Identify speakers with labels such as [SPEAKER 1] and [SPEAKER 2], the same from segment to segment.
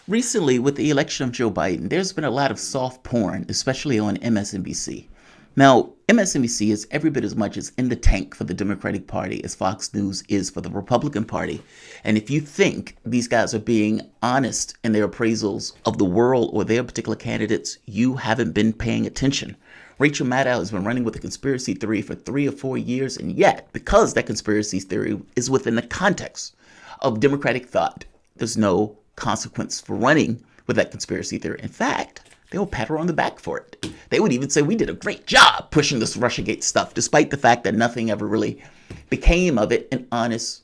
[SPEAKER 1] Recently, with the election of Joe Biden, there's been a lot of soft porn, especially on MSNBC. Now, MSNBC is every bit as much as in the tank for the Democratic Party as Fox News is for the Republican Party. And if you think these guys are being honest in their appraisals of the world or their particular candidates, you haven't been paying attention. Rachel Maddow has been running with a conspiracy theory for 3 or 4 years, and yet, because that conspiracy theory is within the context of democratic thought, there's no consequence for running with that conspiracy theory. In fact, they will pat her on the back for it. They would even say, we did a great job pushing this Russiagate stuff, despite the fact that nothing ever really became of it in honest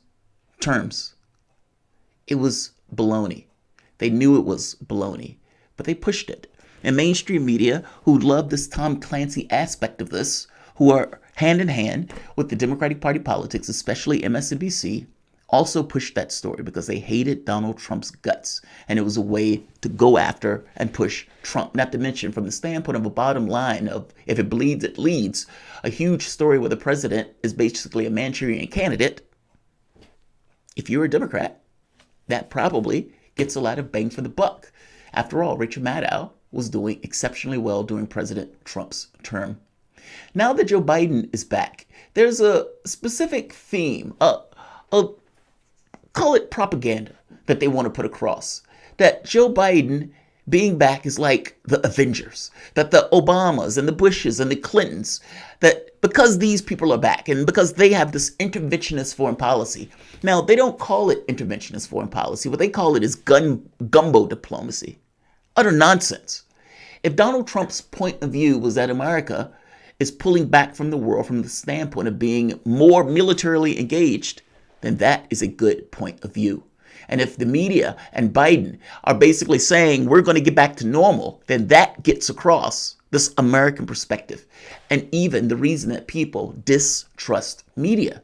[SPEAKER 1] terms. It was baloney. They knew it was baloney, but they pushed it. And mainstream media, who love this Tom Clancy aspect of this, who are hand in hand with the Democratic Party politics, especially MSNBC, also pushed that story because they hated Donald Trump's guts. And it was a way to go after and push Trump. Not to mention, from the standpoint of a bottom line of if it bleeds, it leads, a huge story where the president is basically a Manchurian candidate. If you're a Democrat, that probably gets a lot of bang for the buck. After all, Rachel Maddow was doing exceptionally well during President Trump's term. Now that Joe Biden is back, there's a specific theme, call it propaganda, that they want to put across. That Joe Biden being back is like the Avengers. That the Obamas and the Bushes and the Clintons, that because these people are back and because they have this interventionist foreign policy. Now, they don't call it interventionist foreign policy. What they call it is gumbo diplomacy. Utter nonsense. If Donald Trump's point of view was that America is pulling back from the world from the standpoint of being more militarily engaged, then that is a good point of view. And if the media and Biden are basically saying we're going to get back to normal, then that gets across this American perspective. And even the reason that people distrust media.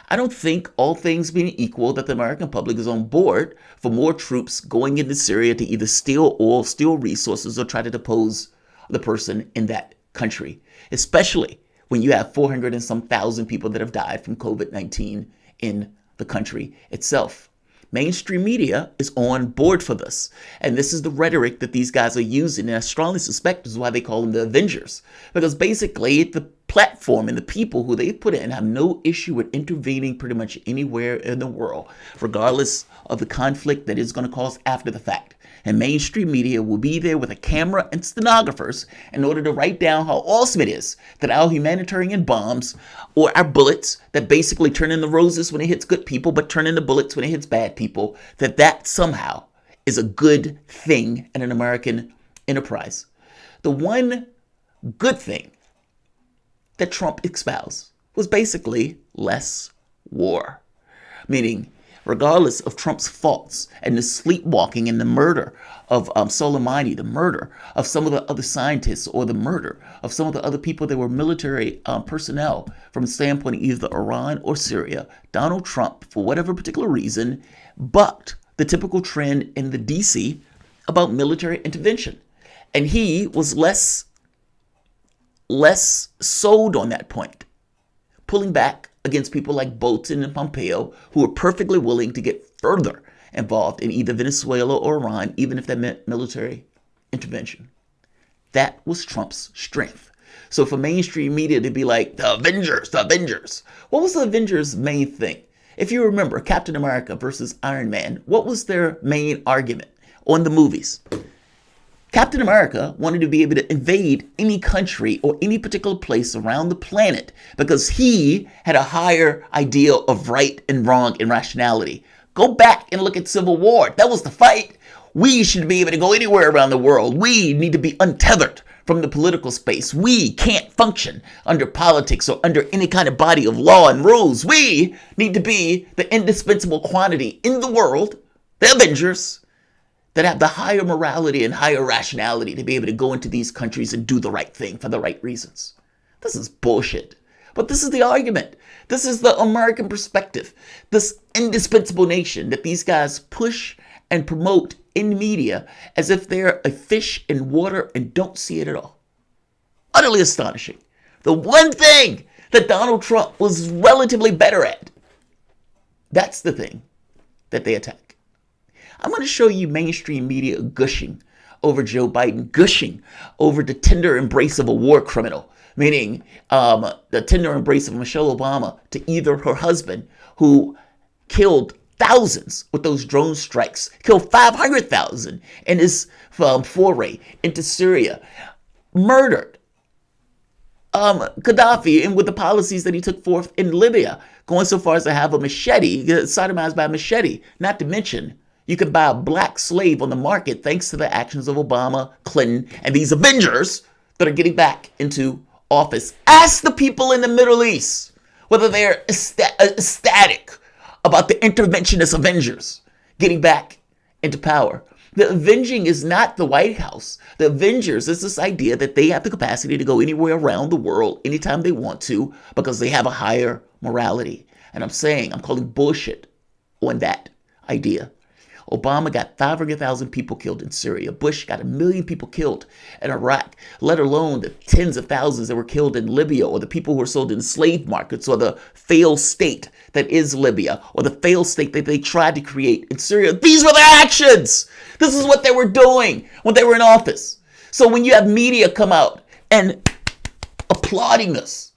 [SPEAKER 1] I don't think, all things being equal, that the American public is on board for more troops going into Syria to either steal oil, steal resources, or try to depose the person in that country. Especially when you have 400 and some thousand people that have died from COVID-19 in the country itself. Mainstream media is on board for this. And this is the rhetoric that these guys are using. And I strongly suspect this is why they call them the Avengers. Because basically the platform and the people who they put in have no issue with intervening pretty much anywhere in the world, regardless of the conflict that is going to cause after the fact. And mainstream media will be there with a camera and stenographers in order to write down how awesome it is that our humanitarian bombs or our bullets that basically turn into roses when it hits good people, but turn into bullets when it hits bad people, that somehow is a good thing in an American enterprise. The one good thing that Trump espoused was basically less war, meaning regardless of Trump's faults and the sleepwalking and the murder of Soleimani, the murder of some of the other scientists, or the murder of some of the other people that were military personnel from the standpoint of either Iran or Syria, Donald Trump, for whatever particular reason, bucked the typical trend in the DC about military intervention. And he was less sold on that point, pulling back against people like Bolton and Pompeo, who were perfectly willing to get further involved in either Venezuela or Iran, even if that meant military intervention. That was Trump's strength. So for mainstream media to be like, the Avengers. What was the Avengers' main thing? If you remember, Captain America versus Iron Man, what was their main argument on the movies? Captain America wanted to be able to invade any country or any particular place around the planet because he had a higher ideal of right and wrong and rationality. Go back and look at Civil War. That was the fight. We should be able to go anywhere around the world. We need to be untethered from the political space. We can't function under politics or under any kind of body of law and rules. We need to be the indispensable quantity in the world, the Avengers, that have the higher morality and higher rationality to be able to go into these countries and do the right thing for the right reasons. This is bullshit. But this is the argument. This is the American perspective. This indispensable nation that these guys push and promote in media as if they're a fish in water and don't see it at all. Utterly astonishing. The one thing that Donald Trump was relatively better at, that's the thing that they attack. I'm going to show you mainstream media gushing over Joe Biden, gushing over the tender embrace of a war criminal, meaning the tender embrace of Michelle Obama to either her husband, who killed thousands with those drone strikes, killed 500,000 in his foray into Syria, murdered Gaddafi, and with the policies that he took forth in Libya, going so far as to have a machete, sodomized by a machete. Not to mention, you can buy a black slave on the market thanks to the actions of Obama, Clinton, and these Avengers that are getting back into office. Ask the people in the Middle East whether they're ecstatic about the interventionist Avengers getting back into power. The avenging is not the White House. The Avengers is this idea that they have the capacity to go anywhere around the world anytime they want to because they have a higher morality. And I'm calling bullshit on that idea. Obama got 500,000 people killed in Syria. Bush got 1 million people killed in Iraq, let alone the tens of thousands that were killed in Libya, or the people who were sold in slave markets, or the failed state that is Libya, or the failed state that they tried to create in Syria. These were their actions. This is what they were doing when they were in office. So when you have media come out and applauding this,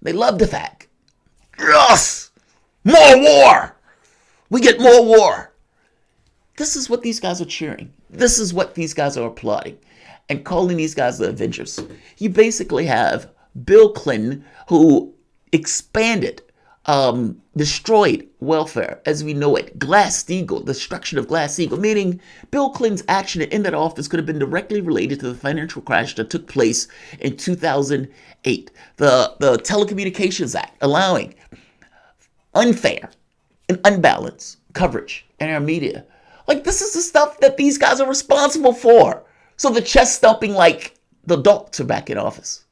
[SPEAKER 1] they love the fact, yes, more war. We get more war. This is what these guys are cheering. This is what these guys are applauding and calling these guys the Avengers. You basically have Bill Clinton, who expanded, destroyed welfare as we know it. Glass-Steagall, destruction of Glass-Steagall, meaning Bill Clinton's action in that office could have been directly related to the financial crash that took place in 2008. The Telecommunications Act allowing unfair and unbalanced coverage in our media. Like, this is the stuff that these guys are responsible for. So the chest thumping like the adults are back in office.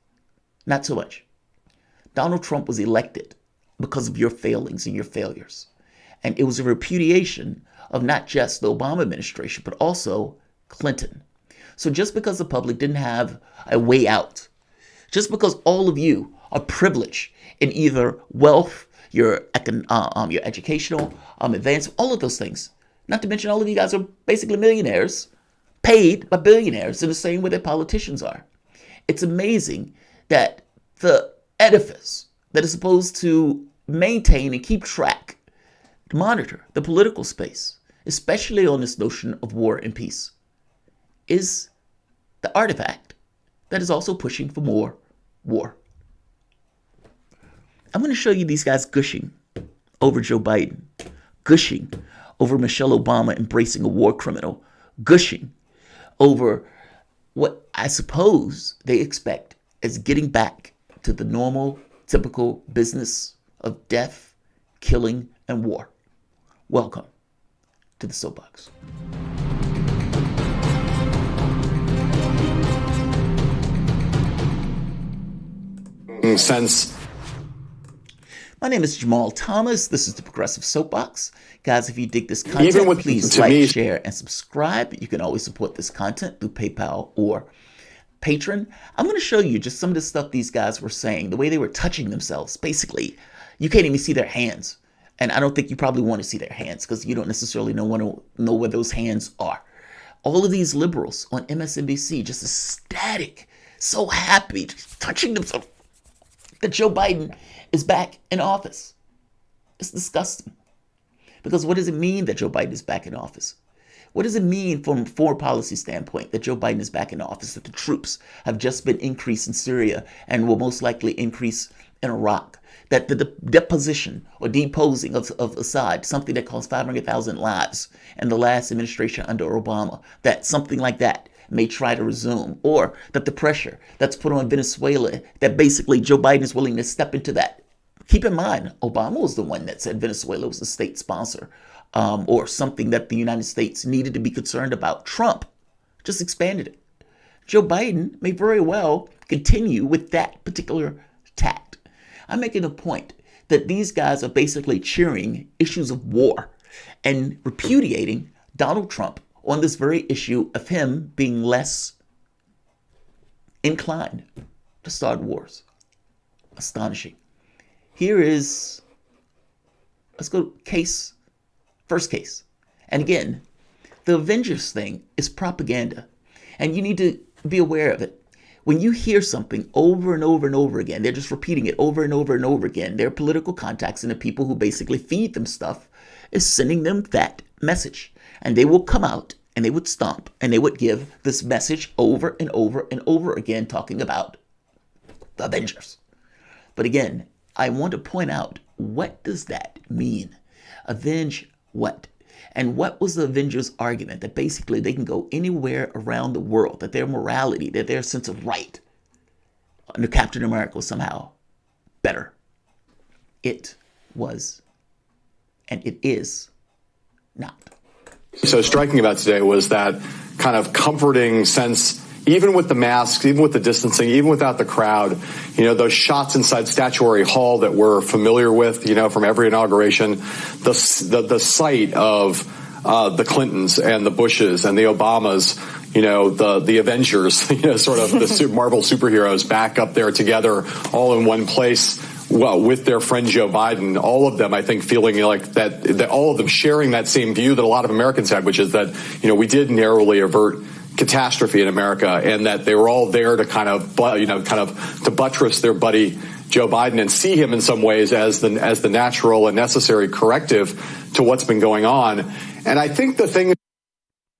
[SPEAKER 1] Not so much. Donald Trump was elected because of your failings and your failures. And it was a repudiation of not just the Obama administration, but also Clinton. So just because the public didn't have a way out, just because all of you are privileged in either wealth, your educational advancement, all of those things, not to mention all of you guys are basically millionaires, paid by billionaires in the same way that politicians are. It's amazing that the edifice that is supposed to maintain and keep track, monitor the political space, especially on this notion of war and peace, is the artifact that is also pushing for more war. I'm going to show you these guys gushing over Joe Biden, gushing over Michelle Obama embracing a war criminal, gushing over what I suppose they expect as getting back to the normal, typical business of death, killing, and war. Welcome to the Soapbox.
[SPEAKER 2] Sense.
[SPEAKER 1] My name is Jamarl Thomas. This is the Progressive Soapbox. Guys, if you dig this content, please like, share, and subscribe. You can always support this content through PayPal or Patreon. I'm going to show you just some of the stuff these guys were saying, the way they were touching themselves. Basically, you can't even see their hands. And I don't think you probably want to see their hands because you don't necessarily know where those hands are. All of these liberals on MSNBC just ecstatic, so happy, just touching themselves that Joe Biden is back in office. It's disgusting. Because what does it mean that Joe Biden is back in office? What does it mean from a foreign policy standpoint that Joe Biden is back in office, that the troops have just been increased in Syria and will most likely increase in Iraq, that the deposition or deposing of Assad, something that cost 500,000 lives in the last administration under Obama, that something like that may try to resume, or that the pressure that's put on Venezuela, that basically Joe Biden is willing to step into that. Keep in mind, Obama was the one that said Venezuela was a state sponsor or something that the United States needed to be concerned about. Trump just expanded it. Joe Biden may very well continue with that particular tact. I'm making a point that these guys are basically cheering issues of war and repudiating Donald Trump on this very issue of him being less inclined to start wars. Astonishing. Here is, let's go first case. And again, The Avengers thing is propaganda, and you need to be aware of it. When you hear something over and over and over again, they're just repeating it over and over and over again. Their political contacts and the people who basically feed them stuff is sending them that message. And they will come out and they would stomp and they would give this message over and over and over again, talking about the Avengers. But again, I want to point out, what does that mean? Avenge what? And what was the Avengers' argument? That basically they can go anywhere around the world, that their morality, that their sense of right under Captain America was somehow better. It was, and it is not.
[SPEAKER 2] So striking about today was that kind of comforting sense, even with the masks, even with the distancing, even without the crowd, those shots inside Statuary Hall that we're familiar with, from every inauguration, the sight of the Clintons and the Bushes and the Obamas, the Avengers, sort of the Marvel superheroes back up there together, all in one place. Well, with their friend Joe Biden, all of them, I think, feeling like that all of them sharing that same view that a lot of Americans had, which is that, we did narrowly avert catastrophe in America, and that they were all there to kind of to buttress their buddy Joe Biden and see him in some ways as the natural and necessary corrective to what's been going on. And I think the thing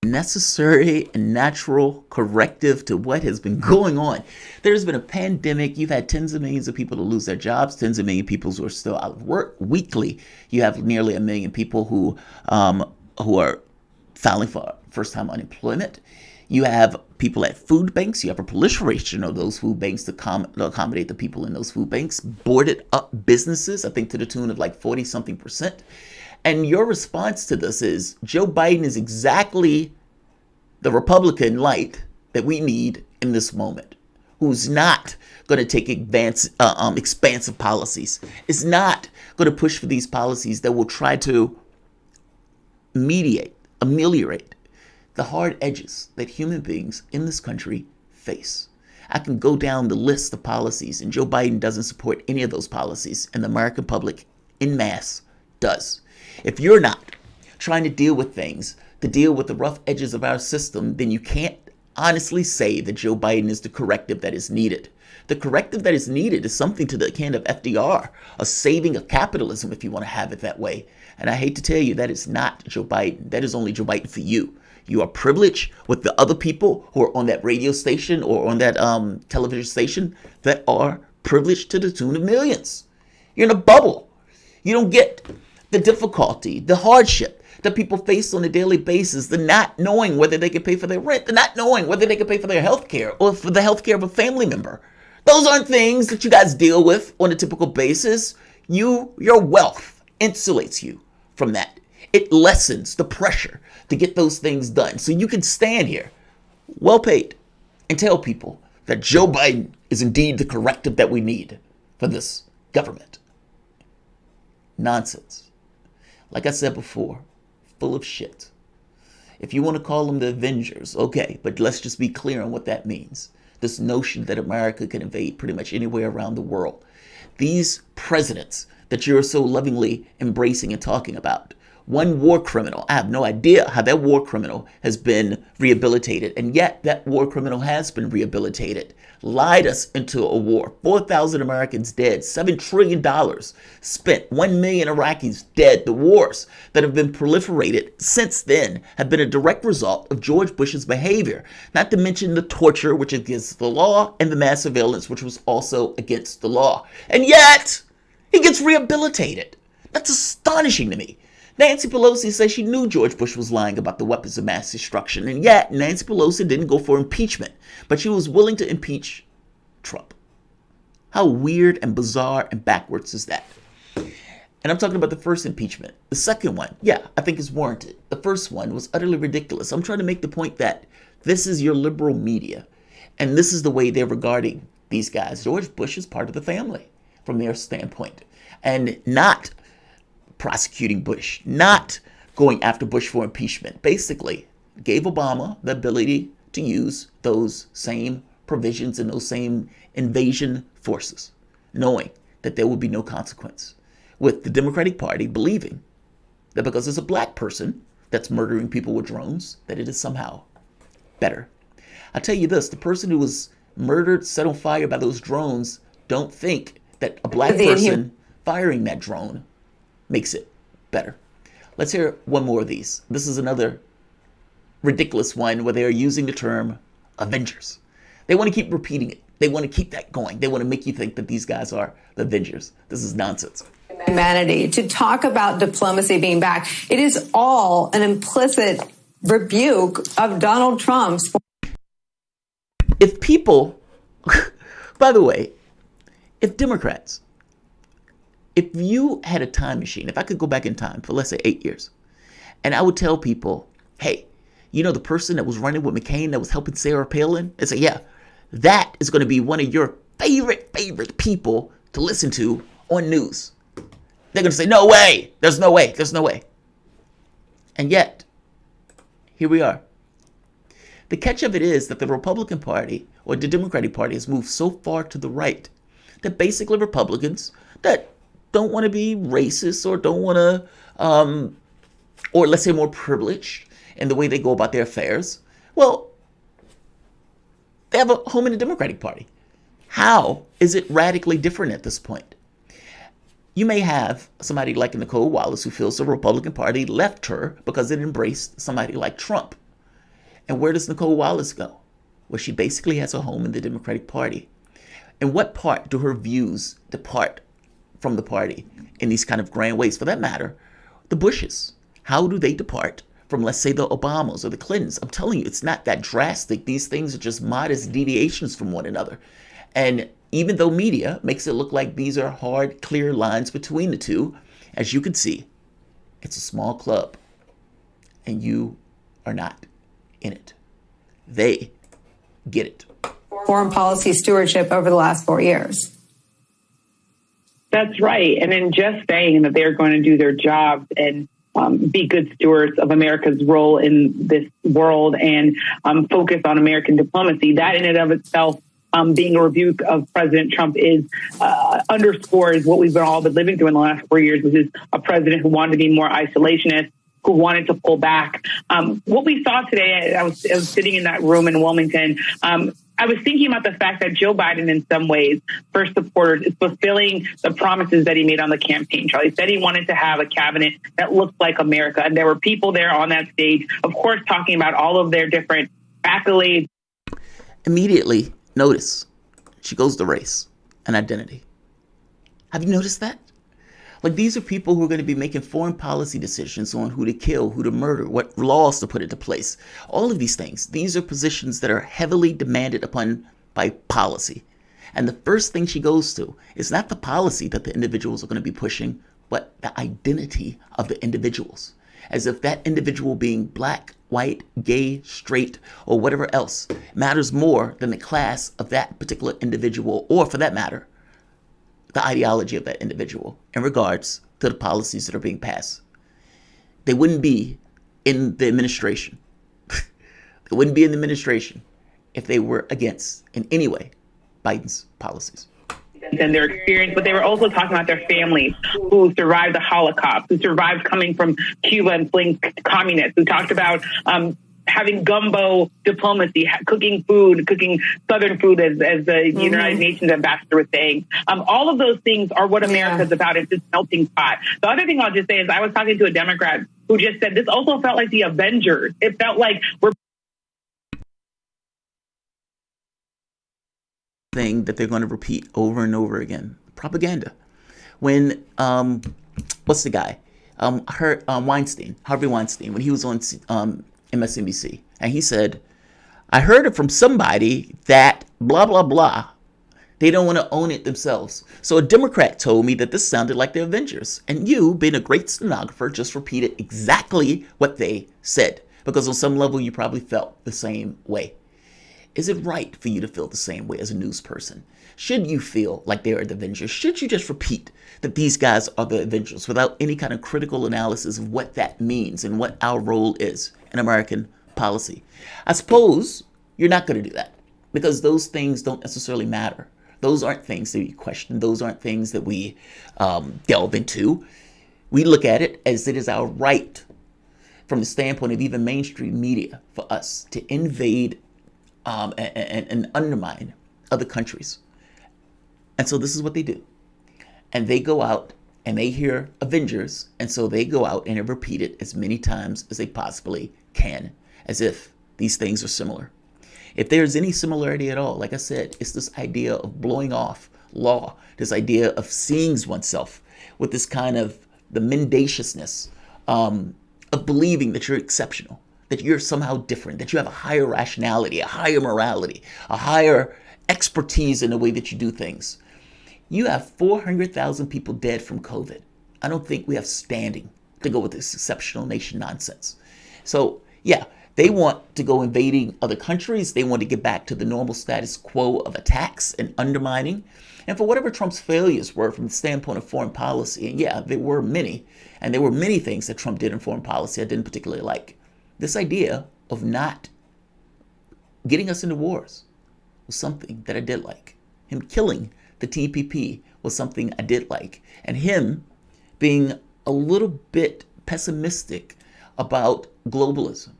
[SPEAKER 1] necessary and natural corrective to what has been going on. There's been a pandemic. You've had tens of millions of people to lose their jobs, tens of million people who are still out of work weekly. You have nearly 1 million people who are filing for first-time unemployment. You have people at food banks. You have a proliferation of those food banks to accommodate the people in those food banks. Boarded up businesses, I think to the tune of like 40-something%. And your response to this is Joe Biden is exactly the Republican light that we need in this moment, who's not going to take expansive policies, is not going to push for these policies that will try to ameliorate the hard edges that human beings in this country face. I can go down the list of policies, and Joe Biden doesn't support any of those policies, and the American public en masse does. If you're not trying to deal with things, to deal with the rough edges of our system, then you can't honestly say that Joe Biden is the corrective that is needed. The corrective that is needed is something to the kind of FDR, a saving of capitalism, if you want to have it that way. And I hate to tell you, that is not Joe Biden. That is only Joe Biden for you. You are privileged with the other people who are on that radio station or on that television station that are privileged to the tune of millions. You're in a bubble. You don't get the difficulty, the hardship that people face on a daily basis, the not knowing whether they can pay for their rent, the not knowing whether they can pay for their health care or for the health care of a family member. Those aren't things that you guys deal with on a typical basis. Your wealth insulates you from that. It lessens the pressure to get those things done. So you can stand here, well paid, and tell people that Joe Biden is indeed the corrective that we need for this government. Nonsense. Like I said before, full of shit. If you want to call them the Avengers, okay, but let's just be clear on what that means. This notion that America can invade pretty much anywhere around the world. These presidents that you're so lovingly embracing and talking about. One war criminal, I have no idea how that war criminal has been rehabilitated, and yet that war criminal has been rehabilitated. Lied us into a war. 4,000 Americans dead, $7 trillion spent, 1 million Iraqis dead. The wars that have been proliferated since then have been a direct result of George Bush's behavior, not to mention the torture, which is against the law, and the mass surveillance, which was also against the law. And yet, he gets rehabilitated. That's astonishing to me. Nancy Pelosi says she knew George Bush was lying about the weapons of mass destruction, and yet Nancy Pelosi didn't go for impeachment, but she was willing to impeach Trump. How weird and bizarre and backwards is that? And I'm talking about the first impeachment. The second one, yeah, I think is warranted. The first one was utterly ridiculous. I'm trying to make the point that this is your liberal media, and this is the way they're regarding these guys. George Bush is part of the family from their standpoint, and not prosecuting Bush, not going after Bush for impeachment, basically gave Obama the ability to use those same provisions and those same invasion forces, knowing that there would be no consequence. With the Democratic Party believing that because it's a black person that's murdering people with drones, that it is somehow better. I'll tell you this, the person who was murdered, set on fire by those drones, don't think that a black person firing that drone makes it better. Let's hear one more of these. This is another ridiculous one where they are using the term Avengers. They want to keep repeating it. They want to keep that going. They want to make you think that these guys are the Avengers. This is nonsense.
[SPEAKER 3] Humanity. To talk about diplomacy being back, it is all an implicit rebuke of Donald Trump's.
[SPEAKER 1] If people, by the way, if Democrats, if you had a time machine, if I could go back in time for, let's say, 8 years, and I would tell people, hey, you know the person that was running with McCain that was helping Sarah Palin? And say, yeah, that is going to be one of your favorite people to listen to on news. They're going to say, no way. There's no way. There's no way. And yet, here we are. The catch of it is that the Republican Party or the Democratic Party has moved so far to the right that basically Republicans that don't want to be racist or don't want to, or let's say more privileged in the way they go about their affairs, well, they have a home in the Democratic Party. How is it radically different at this point? You may have somebody like Nicole Wallace who feels the Republican Party left her because it embraced somebody like Trump. And where does Nicole Wallace go? Well, she basically has a home in the Democratic Party. In what part do her views depart from the party in these kind of grand ways? For that matter, the Bushes. How do they depart from, let's say, the Obamas or the Clintons? I'm telling you, it's not that drastic. These things are just modest deviations from one another. And even though media makes it look like these are hard, clear lines between the two, as you can see, it's a small club and you are not in it. They get it.
[SPEAKER 3] Foreign policy stewardship over the last 4 years.
[SPEAKER 4] That's right. And in just saying that they're going to do their jobs and be good stewards of America's role in this world and focus on American diplomacy, that in and of itself, being a rebuke of President Trump is underscores what we've all been living through in the last 4 years, which is a president who wanted to be more isolationist, who wanted to pull back. What we saw today, I was sitting in that room in Wilmington. I was thinking about the fact that Joe Biden, in some ways, for supporters, is fulfilling the promises that he made on the campaign trail. He said he wanted to have a cabinet that looked like America. And there were people there on that stage, of course, talking about all of their different accolades.
[SPEAKER 1] Immediately, notice, she goes to race and identity. Have you noticed that? Like, these are people who are going to be making foreign policy decisions on who to kill, who to murder, what laws to put into place. All of these things. These are positions that are heavily demanded upon by policy. And the first thing she goes to is not the policy that the individuals are going to be pushing, but the identity of the individuals. As if that individual being black, white, gay, straight, or whatever else matters more than the class of that particular individual, or for that matter, the ideology of that individual in regards to the policies that are being passed. They wouldn't be in the administration. They wouldn't be in the administration if they were against, in any way, Biden's policies.
[SPEAKER 4] And their experience, but they were also talking about their families who survived the Holocaust, who survived coming from Cuba and fleeing communists, who talked about having gumbo diplomacy, cooking food, cooking Southern food, as the United Nations ambassador was saying. All of those things are what America's about. It's this melting pot. The other thing I'll just say is I was talking to a Democrat who just said this also felt like the Avengers. It felt like we're
[SPEAKER 1] thing that they're going to repeat over and over again. Propaganda. When, what's the guy? Weinstein, Harvey Weinstein, when he was on MSNBC, and he said, I heard it from somebody that blah, blah, blah. They don't want to own it themselves. So a Democrat told me that this sounded like the Avengers. And you, being a great stenographer, just repeated exactly what they said. Because on some level, you probably felt the same way. Is it right for you to feel the same way as a news person? Should you feel like they're the Avengers? Should you just repeat that these guys are the Avengers without any kind of critical analysis of what that means and what our role is in American policy? I suppose you're not going to do that because those things don't necessarily matter. Those aren't things that we question. Those aren't things that we delve into. We look at it as it is our right from the standpoint of even mainstream media for us to invade and undermine other countries. And so this is what they do. And they go out and they hear Avengers, and so they go out and repeat it as many times as they possibly can, as if these things are similar. If there's any similarity at all, like I said, it's this idea of blowing off law, this idea of seeing oneself with this kind of the mendaciousness of believing that you're exceptional, that you're somehow different, that you have a higher rationality, a higher morality, a higher expertise in the way that you do things. You have 400,000 people dead from COVID. I don't think we have standing to go with this exceptional nation nonsense. So, yeah, they want to go invading other countries. They want to get back to the normal status quo of attacks and undermining. And for whatever Trump's failures were from the standpoint of foreign policy, and yeah, there were many, and there were many things that Trump did in foreign policy I didn't particularly like. This idea of not getting us into wars was something that I did like. Him killing the TPP was something I did like. And him being a little bit pessimistic about globalism,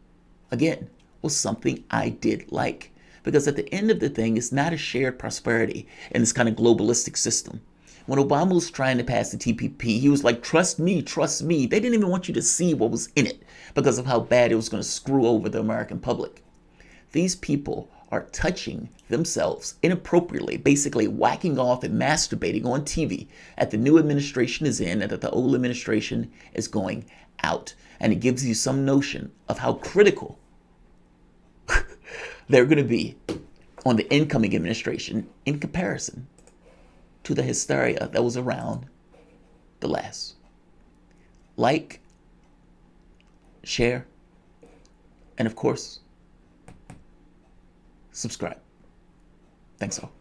[SPEAKER 1] again, was something I did like. Because at the end of the thing, it's not a shared prosperity in this kind of globalistic system. When Obama was trying to pass the TPP, he was like, trust me, trust me. They didn't even want you to see what was in it because of how bad it was going to screw over the American public. These people are touching themselves inappropriately, basically whacking off and masturbating on TV that the new administration is in and that the old administration is going out. And it gives you some notion of how critical they're going to be on the incoming administration in comparison to the hysteria that was around the last. Like, share, and of course, subscribe. Thanks all.